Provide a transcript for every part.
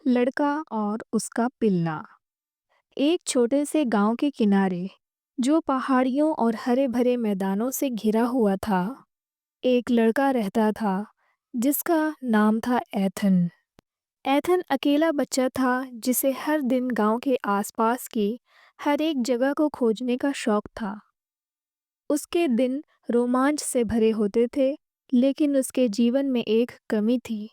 लड़का और उसका पिल्ला। एक छोटे से गांव के किनारे, जो पहाड़ियों और हरे भरे मैदानों से घिरा हुआ था, एक लड़का रहता था जिसका नाम था एथन। एथन अकेला बच्चा था जिसे हर दिन गांव के आसपास की हर एक जगह को खोजने का शौक था। उसके दिन रोमांच से भरे होते थे, लेकिन उसके जीवन में एक कमी थी।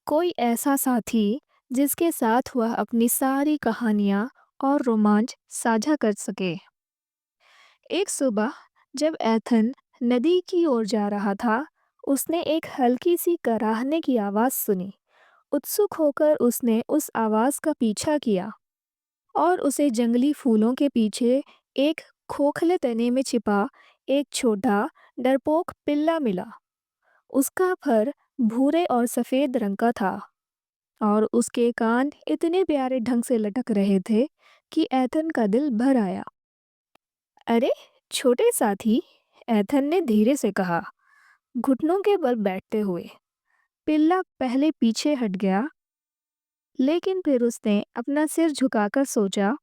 कोई ऐसा साथी जिसके साथ वह अपनी सारी कहानियाँ और रोमांच साझा कर सके। एक सुबह जब एथन नदी की ओर जा रहा था, उसने एक हल्की सी कराहने की आवाज़ सुनी। उत्सुक होकर उसने उस आवाज़ का पीछा किया और उसे जंगली फूलों के पीछे एक खोखले तने में छिपा एक छोटा डरपोक पिल्ला मिला। उसका फर भूरे और सफ़ेद रंग का था और उसके कान इतने प्यारे ढंग से लटक रहे थे कि एथन का दिल भर आया। अरे छोटे साथी, एथन ने धीरे से कहा, घुटनों के बल बैठते हुए। पिल्ला पहले पीछे हट गया, लेकिन फिर उसने अपना सिर झुकाकर सोचा,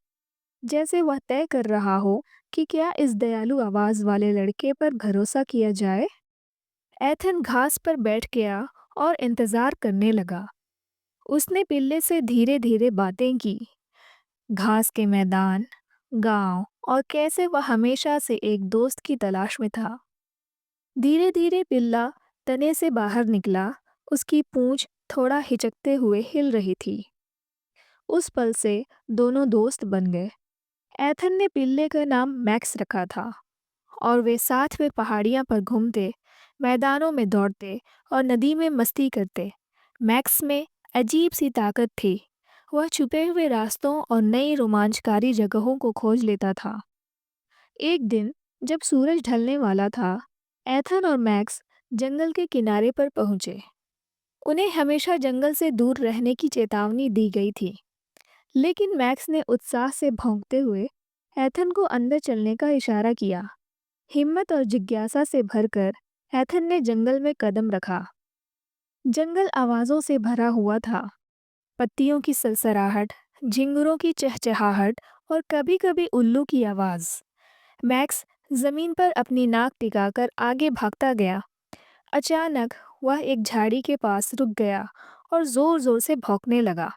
जैसे वह तय कर रहा हो कि क्या इस दयालु आवाज वाले लड़के पर भरोसा किया जाए। एथन घास पर बैठ गया और इंतजार करने लगा। उसने पिल्ले से धीरे धीरे बातें की, घास के मैदान, गांव और कैसे वह हमेशा से एक दोस्त की तलाश में था। धीरे धीरे पिल्ला तने से बाहर निकला, उसकी पूंछ थोड़ा हिचकते हुए हिल रही थी। उस पल से दोनों दोस्त बन गए। एथन ने पिल्ले का नाम मैक्स रखा था और वे साथ में पहाड़ियां पर घूमते, मैदानों में दौड़ते और नदी में मस्ती करते। मैक्स में अजीब सी ताकत थी। वह छुपे हुए रास्तों और नई रोमांचकारी जगहों को खोज लेता था। एक दिन जब सूरज ढलने वाला था, एथन और मैक्स जंगल के किनारे पर पहुंचे। उन्हें हमेशा जंगल से दूर रहने की चेतावनी दी गई थी, लेकिन मैक्स ने उत्साह से भौंकते हुए एथन को अंदर चलने का इशारा किया। हिम्मत और जिज्ञासा से भरकर एथन ने जंगल में कदम रखा। जंगल आवाज़ों से भरा हुआ था, पत्तियों की सरसराहट, झिंगुरों की चहचहाहट और कभी-कभी उल्लू की आवाज़। मैक्स जमीन पर अपनी नाक टिकाकर आगे भागता गया। अचानक वह एक झाड़ी के पास रुक गया और जोर-जोर से भौंकने लगा।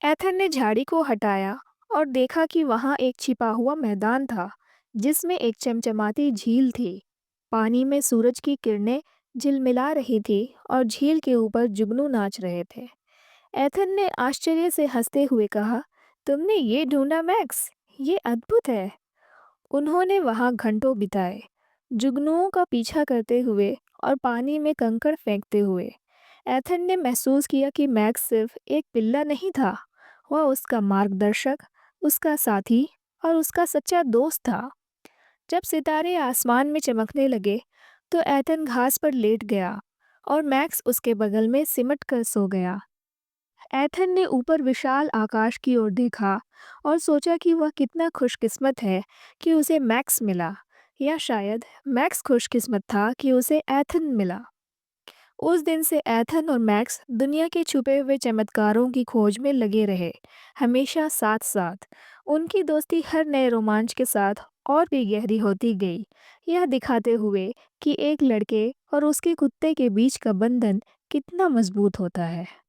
एथन ने झाड़ी को हटाया और देखा कि वहां एक छिपा हुआ मैदान था, जिसमें एक चमचमाती झील थी। पानी में सूरज की किरणें झिलमिला रही थी और झील के ऊपर जुगनू नाच रहे थे। एथन ने आश्चर्य से हंसते हुए कहा, तुमने ये ढूंढा मैक्स? ये अद्भुत है। उन्होंने वहां घंटों बिताए, जुगनुओं का पीछा करते हुए और पानी में कंकड़ फेंकते हुए। एथन ने महसूस किया कि मैक्स सिर्फ एक पिल्ला नहीं था, वह उसका मार्गदर्शक, उसका साथी और उसका सच्चा दोस्त था। जब सितारे आसमान में चमकने लगे, तो एथन घास पर लेट गया और मैक्स उसके बगल में सिमट कर सो गया। एथन ने ऊपर विशाल आकाश की ओर देखा और सोचा कि वह कितना खुशकिस्मत है कि उसे मैक्स मिला, या शायद मैक्स खुशकिस्मत था कि उसे एथन मिला। उस दिन से एथन और मैक्स दुनिया के छुपे हुए चमत्कारों की खोज में लगे रहे, हमेशा साथ साथ। उनकी दोस्ती हर नए रोमांच के साथ और भी गहरी होती गई, यह दिखाते हुए कि एक लड़के और उसके कुत्ते के बीच का बंधन कितना मजबूत होता है।